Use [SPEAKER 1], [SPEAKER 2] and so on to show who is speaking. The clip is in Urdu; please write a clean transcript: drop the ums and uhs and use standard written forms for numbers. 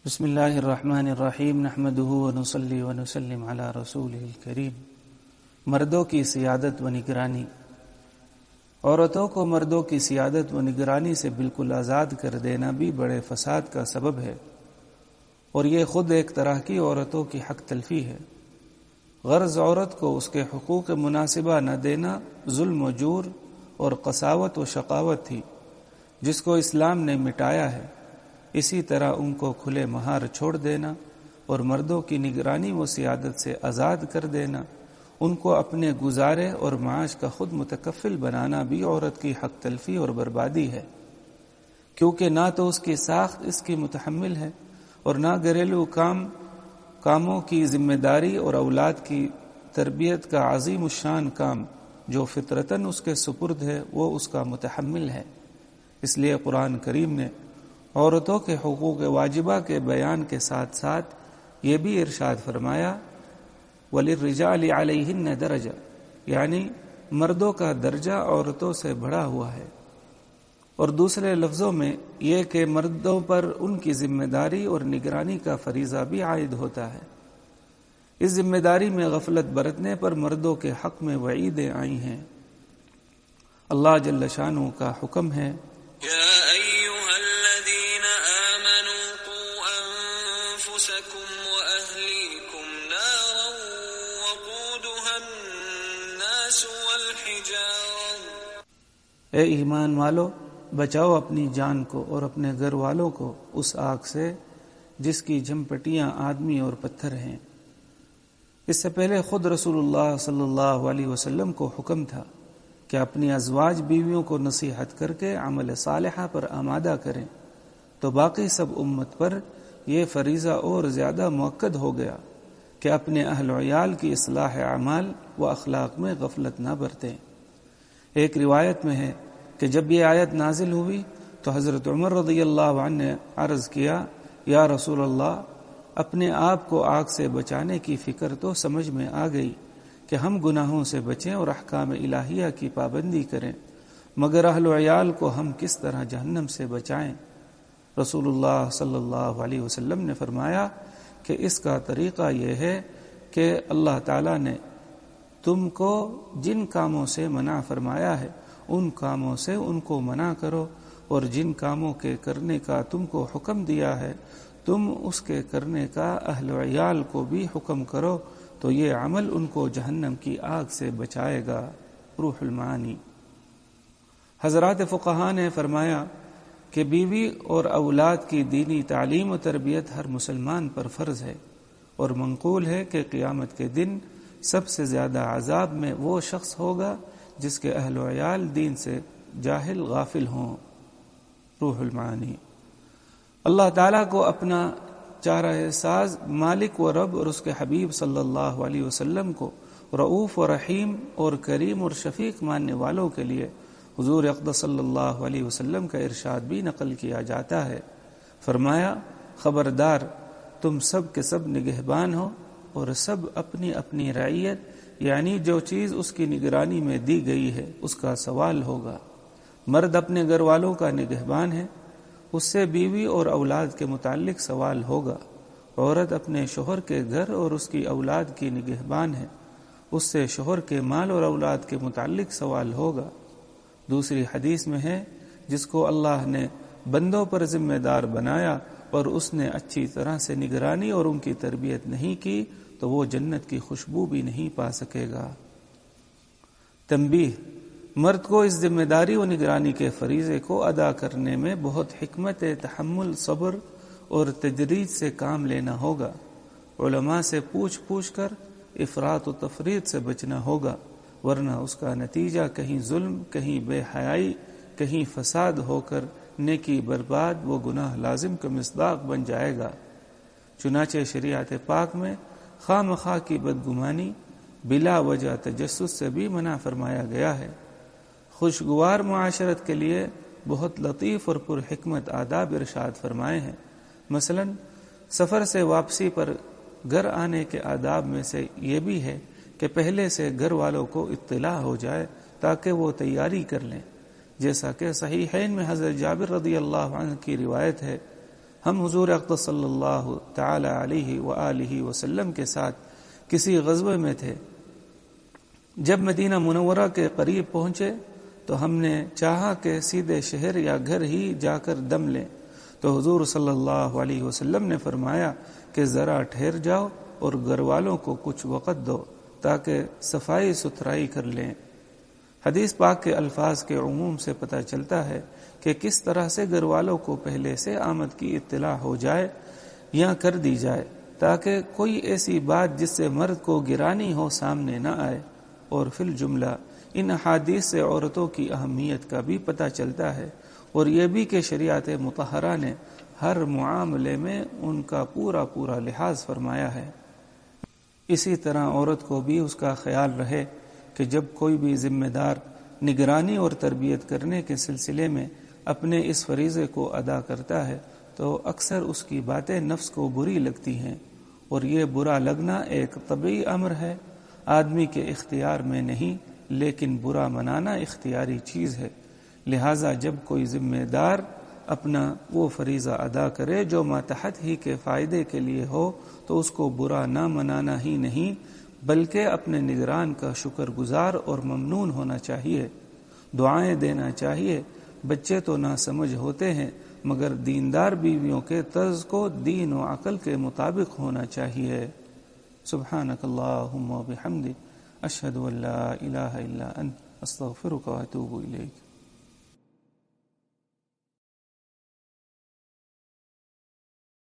[SPEAKER 1] بسم اللہ الرحمن الرحیم نحمده ونصلی ونسلم علی رسولہ الکریم۔ مردوں کی سیادت و نگرانی۔ عورتوں کو مردوں کی سیادت و نگرانی سے بالکل آزاد کر دینا بھی بڑے فساد کا سبب ہے، اور یہ خود ایک طرح کی عورتوں کی حق تلفی ہے۔ غرض عورت کو اس کے حقوق مناسبہ نہ دینا ظلم و جور اور قساوت و شقاوت تھی، جس کو اسلام نے مٹایا ہے۔ اسی طرح ان کو کھلے مہار چھوڑ دینا اور مردوں کی نگرانی و سیادت سے آزاد کر دینا، ان کو اپنے گزارے اور معاش کا خود متکفل بنانا بھی عورت کی حق تلفی اور بربادی ہے، کیونکہ نہ تو اس کی ساخت اس کی متحمل ہے اور نہ گھریلو کاموں کی ذمہ داری اور اولاد کی تربیت کا عظیم الشان کام جو فطرتاً اس کے سپرد ہے وہ اس کا متحمل ہے۔ اس لیے قرآن کریم نے عورتوں کے حقوق واجبہ کے بیان کے ساتھ ساتھ یہ بھی ارشاد فرمایا وَلِلرِّجَالِ عَلَيْهِنَّ دَرَجَةٌ، یعنی مردوں کا درجہ عورتوں سے بڑھا ہوا ہے، اور دوسرے لفظوں میں یہ کہ مردوں پر ان کی ذمہ داری اور نگرانی کا فریضہ بھی عائد ہوتا ہے۔ اس ذمہ داری میں غفلت برتنے پر مردوں کے حق میں وعیدیں آئی ہیں۔ اللہ جل شانہ کا حکم ہے اے ایمان والو، بچاؤ اپنی جان کو اور اپنے گھر والوں کو اس آگ سے جس کی جھمپٹیاں آدمی اور پتھر ہیں۔ اس سے پہلے خود رسول اللہ صلی اللہ علیہ وسلم کو حکم تھا کہ اپنی ازواج بیویوں کو نصیحت کر کے عمل صالحہ پر آمادہ کریں، تو باقی سب امت پر یہ فریضہ اور زیادہ مؤکد ہو گیا کہ اپنے اہل و عیال کی اصلاح اعمال و اخلاق میں غفلت نہ برتیں۔ ایک روایت میں ہے کہ جب یہ آیت نازل ہوئی تو حضرت عمر رضی اللہ عنہ نے عرض کیا، یا رسول اللہ، اپنے آپ کو آگ سے بچانے کی فکر تو سمجھ میں آ گئی کہ ہم گناہوں سے بچیں اور احکام الہیہ کی پابندی کریں، مگر اہل و عیال کو ہم کس طرح جہنم سے بچائیں؟ رسول اللہ صلی اللہ علیہ وسلم نے فرمایا کہ اس کا طریقہ یہ ہے کہ اللہ تعالیٰ نے تم کو جن کاموں سے منع فرمایا ہے ان کاموں سے ان کو منع کرو، اور جن کاموں کے کرنے کا تم کو حکم دیا ہے تم اس کے کرنے کا اہل و عیال کو بھی حکم کرو، تو یہ عمل ان کو جہنم کی آگ سے بچائے گا۔ روح المعانی۔ حضرات فقہاء نے فرمایا کہ بیوی اور اولاد کی دینی تعلیم و تربیت ہر مسلمان پر فرض ہے، اور منقول ہے کہ قیامت کے دن سب سے زیادہ عذاب میں وہ شخص ہوگا جس کے اہل و عیال دین سے جاہل غافل ہوں۔ روح المعانی۔ اللہ تعالیٰ کو اپنا چارہ ساز، مالک و رب، اور اس کے حبیب صلی اللہ علیہ وسلم کو رؤوف و رحیم اور کریم اور شفیق ماننے والوں کے لیے حضور اقدس صلی اللہ علیہ وسلم کا ارشاد بھی نقل کیا جاتا ہے۔ فرمایا، خبردار، تم سب کے سب نگہبان ہو، اور سب اپنی اپنی رعیت یعنی جو چیز اس کی نگرانی میں دی گئی ہے اس کا سوال ہوگا۔ مرد اپنے گھر والوں کا نگہبان ہے، اس سے بیوی اور اولاد کے متعلق سوال ہوگا۔ عورت اپنے شوہر کے گھر اور اس کی اولاد کی نگہبان ہے، اس سے شوہر کے مال اور اولاد کے متعلق سوال ہوگا۔ دوسری حدیث میں ہے، جس کو اللہ نے بندوں پر ذمہ دار بنایا اور اس نے اچھی طرح سے نگرانی اور ان کی تربیت نہیں کی تو وہ جنت کی خوشبو بھی نہیں پا سکے گا۔ تنبیہ: مرد کو اس ذمہ داری و نگرانی کے فریضے کو ادا کرنے میں بہت حکمت، تحمل، صبر اور تدریج سے کام لینا ہوگا۔ علماء سے پوچھ کر افراط و تفریط سے بچنا ہوگا، ورنہ اس کا نتیجہ کہیں ظلم، کہیں بے حیائی، کہیں فساد ہو کر نیکی برباد و گناہ لازم کا مصداق بن جائے گا۔ چنانچہ شریعت پاک میں خواہ مخواہ کی بدگمانی، بلا وجہ تجسس سے بھی منع فرمایا گیا ہے۔ خوشگوار معاشرت کے لیے بہت لطیف اور پر حکمت آداب ارشاد فرمائے ہیں۔ مثلا سفر سے واپسی پر گھر آنے کے آداب میں سے یہ بھی ہے کہ پہلے سے گھر والوں کو اطلاع ہو جائے تاکہ وہ تیاری کر لیں، جیسا کہ صحیحین میں حضرت جابر رضی اللہ عنہ کی روایت ہے، ہم حضور اقدس صلی اللہ تعالی علیہ وآلہ وسلم کے ساتھ کسی غزوے میں تھے. جب مدینہ منورہ کے قریب پہنچے تو ہم نے چاہا کہ سیدھے شہر یا گھر ہی جا کر دم لیں، تو حضور صلی اللہ علیہ وسلم نے فرمایا کہ ذرا ٹھہر جاؤ اور گھر والوں کو کچھ وقت دو تاکہ صفائی ستھرائی کر لیں. حدیث پاک کے الفاظ کے عموم سے پتہ چلتا ہے کہ کس طرح سے گھر والوں کو پہلے سے آمد کی اطلاع ہو جائے یا کر دی جائے تاکہ کوئی ایسی بات جس سے مرد کو گرانی ہو سامنے نہ آئے. اور فی الجملہ ان احادیث سے عورتوں کی اہمیت کا بھی پتہ چلتا ہے، اور یہ بھی کہ شریعت مطہرہ نے ہر معاملے میں ان کا پورا لحاظ فرمایا ہے. اسی طرح عورت کو بھی اس کا خیال رہے کہ جب کوئی بھی ذمہ دار نگرانی اور تربیت کرنے کے سلسلے میں اپنے اس فریضے کو ادا کرتا ہے تو اکثر اس کی باتیں نفس کو بری لگتی ہیں، اور یہ برا لگنا ایک طبعی امر ہے، آدمی کے اختیار میں نہیں، لیکن برا منانا اختیاری چیز ہے. لہٰذا جب کوئی ذمہ دار اپنا وہ فریضہ ادا کرے جو ماتحت ہی کے فائدے کے لیے ہو تو اس کو برا نہ منانا ہی نہیں بلکہ اپنے نگران کا شکر گزار اور ممنون ہونا چاہیے، دعائیں دینا چاہیے. بچے تو نہ سمجھ ہوتے ہیں مگر دیندار بیویوں کے طرز کو دین و عقل کے مطابق ہونا چاہیے. سبحانک اللہم و بحمدک اشہد ان لا الہ الا انت استغفرک و اتوب الیک.